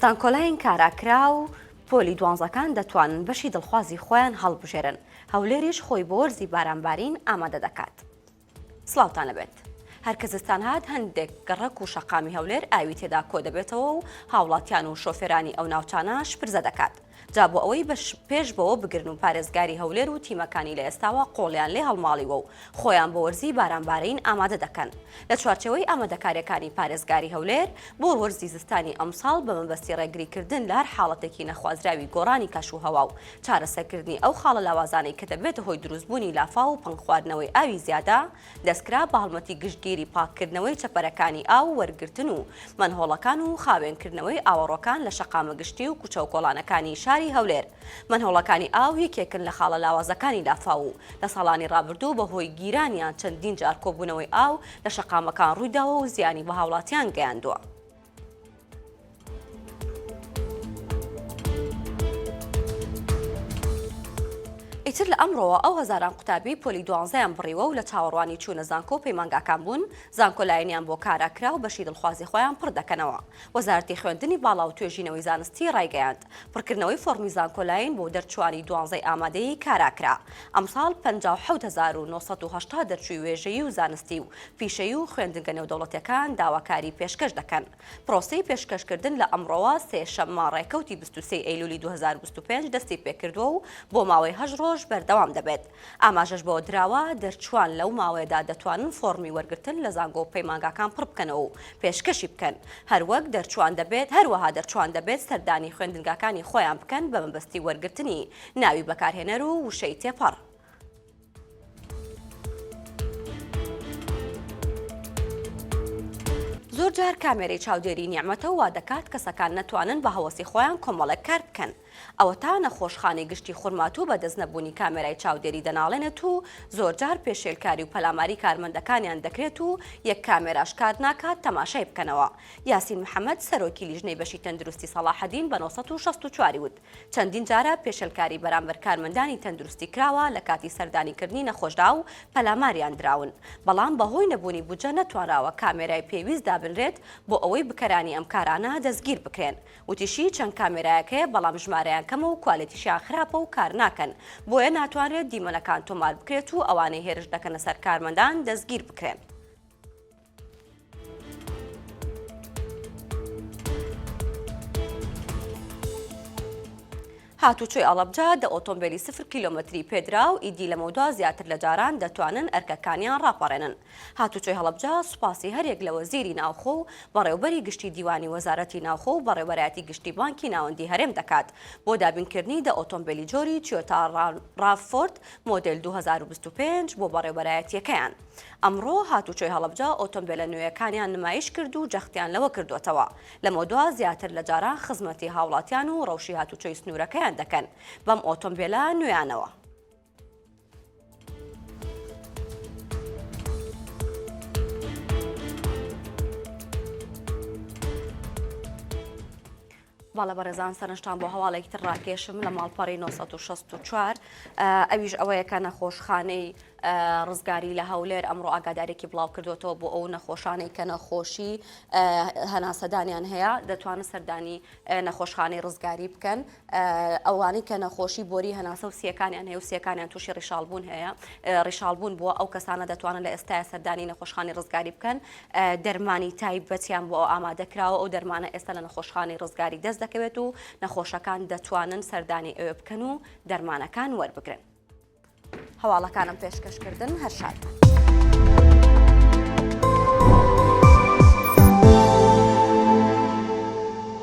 زانکۆلایەن کاراکرا و پۆلی دوانزەکان دەتوانن بەشی دڵخوازی خۆیان هەڵبژێرن. هەولێریش خۆی بۆ وەرزی بارانبارین ئامادە دەکات. سڵاوتان لەبێت. هەرکە زستان هات هەندێک گەڕەک و شەقامی هەولێر ئاوی تێدا کۆ دەبێتەوە و هاوڵاتیان و شۆفێرانی ئەو ناوچانە شپرزە دەکات. جا بۆ ئەوەی پێش بەوە بگرن و پارێزگاری هەولێر و تیمەکانی لە ئێستاوە قۆڵیان لێ هەڵماڵیوە و خۆیان بۆ وەرزی بارانبارین ئامادە دەکەن. لە چوارچەوەی ئامادەکاریەکانی پارێزگاری هەولێر بۆ وەرزی زستانی ئەمساڵ بە مەبەستی ڕێگریکردن لە هەر حاڵەتێکی نەخوازراوی گۆڕانی کەش و هەوا و چارەسەرکردنی ئەو خاڵە لاوازانەی کە دەبێتە هۆی دروستبوونی لافاو و پەنگ خواردنەوەی ئاوی زیادە دەستکرا بە هەڵمەتی گشتگیری پاککردنەوەی چەپەرەکانی ئاو وەرگرتن و منهۆڵەکان و خاوێنکردنەوەی ئاوەڕۆکان لە شەقامە گشتی و کوچە و کۆڵانەکانی شاری هەولێر. منهۆڵەکانی ئاو یەکێکن لە خاڵە لاوازەکانی لافاو و لە ساڵانی ڕابردوو بەهۆی گیرانیان چەندین جار کۆبوونەوەی ئاو لە شەقامەکان ڕوویداوە و زیانی بە هاوڵاتیان گەیاندووە. ئیتر لە ئەمڕۆوە ئەو هەزاران قوتابی پۆلی دوانزەیان بڕیوە و لە چاوەڕوانی چوونە زانکۆ پەیمانگاکان بوون زانکۆلایەنیان بۆ کاراکرا و بەشی دڵخوازی خۆیان پڕ دەکەنەوە. وەزارەتی خوێندنی باڵا و توێژینەوەی زانستی ڕایگەیاند پڕکردنەوەی فۆرمی زانکۆلایەن بۆ دەرچوانی دوانزەی ئامادەیی کاراکرا. ئەمساڵ 57980 دەرچووی وێژەیی و زانستی و پیشەیی و خوێندنگە نێودەوڵەتیەکان داواکاری پێشکەش دەکەن. پرۆسەی پێشکەشکردن لە ئەمڕۆوە سێشەممە ڕێکەوتی 23 ئەیلولی 2025 دەستی پێکردووە و بۆ ماوەی 8 ڕۆژ بەردەوام دەبێت. ئاماژەش بۆ دراوە دەرچوان لەو ماوەیەدا دەتوانن فۆرمی وەرگرتن لە زانکۆ و پەیمانگاکان پڕ بکەنەوە و پێشکەشی بکەن. هەروەک دەرچوان دەبێت هەروەها دەرچوان دەبێت سەردانی خوێندنگاکانی خۆیان بکەن بە مەبەستی وەرگرتنی ناوی بەکارهێنەر و وشەی تێپەڕ. زۆر جار کامێرەی چاودێری نیعمەتە وا دەکات کەسەکان نەتوانن بە هەوەسی خۆیان کۆمەڵک کار بکەن. ئەوە تا نەخۆشخانەی گشتی خوڕمات و بەدەست نەبوونی کامێرای چاودێری دەناڵێنێت و زۆر جار پێشێلکاری و پەلاماری کارمەندەکانیان دەکرێت و یەک کامێراش کار ناکات تەماشای بکەنەوە. یاسین محەممەد سەرۆکی لیژنەی بەشی تەندروستی سەلاحەدین بە 1964 وت چەندین جارە پێشێلکاری بەرامبەر کارمەندانی تەندروستی کراوە لە کاتی سەردانیکردنی نەخۆشدا و پەلاماریان دراون. بەڵام بەهۆی نەبوونی بودجە نەتوانراوە کامێرای پێویست دابنرێت بۆ ئەوەی بکەرانی ئەم کارانە دەستگیر بکرێن. وتیشی چەند کامێرایەکەیە بەڵام ژمارەیان کەمە و کوالیتیشیان خراپە و کار ناکەن بۆیە ناتوانرێت دیمەنەکان تۆمار بکرێت و ئەوانەی هێرش دەکەنە سەر کارمەندان دەستگیر بکرێن. هاتوچۆی ئەڵەبجە دە ئۆتۆمبیلی 0 کیلۆمەتری پێدرا و ئیدی لە مەودا زیاتر لە جاران دەتوانن ئەرکەکانیان ڕاپەڕێنن. هاتوچۆی هەڵەبجە سوپاسی هەرێک لە وەزیری ناوخۆ و بەڕێوەبەری گشتی دیوانی وەزارەتی ناوخۆ و بەڕێوەبەرایەتی گشتی بانکی ناوەندی هەرێم دەکات بۆ دابینکردنی دە ئۆتۆمبیلی جۆری تویۆتا ڕافۆرد مۆدل 2025 بۆ بەڕێوەبەرایەتیەکەیان. ئەمڕۆ هاتوچۆی هەڵەبجە ئۆتۆمبیلە نوێیەکانیان نمایش کرد و جەختیان لەوە کردوێتەوە. لە مەودا زیاتر لە جاران خزمەتی هاوڵاتیان و ڕەوشی هاتوچۆی سنوورەکەیان دەکەن بەم ئۆتۆمبیلە نوێیانەوە. باڵە بەڕێزان سەرنجتان بۆ هەواڵێکی تر ڕاکێشم لە ماڵپەڕی 1964 ئەویش ئەوەیە کە نەخۆشخانەی ڕزگاری لە هەولێر ئەمڕۆ ئاگادارێکی بڵاو کردوێتەوە بۆ ئەو نەخۆشانەی کە نەخۆشی هەناسەدانیان هەیە دەتوانن سەردانی نەخۆشخانەی ڕزگاری بکەن. ئەوانەی کە نەخۆشی بۆری هەناسە و سیەکانیان هەیە و سیەکانیان تووشی ڕیشالبوون هەیە ڕیشالبوون بووە ئەو کەسانە دەتوانن لە ئێستای سەردانی نەخۆشخانەی ڕزگاری بکەن. دەرمانی تایبەتیان بۆ ئامادەکراوە ئەو دەرمانە ئێستا لە نەخۆشخانەی ڕزگاری دەست دەکەوێت و نەخۆشەکان دەتوانن سەردانی ئەوێ بکەن و دەرمانەکان وەربگرن. هەواڵەکانم پێشکەشکردن هەر شاد.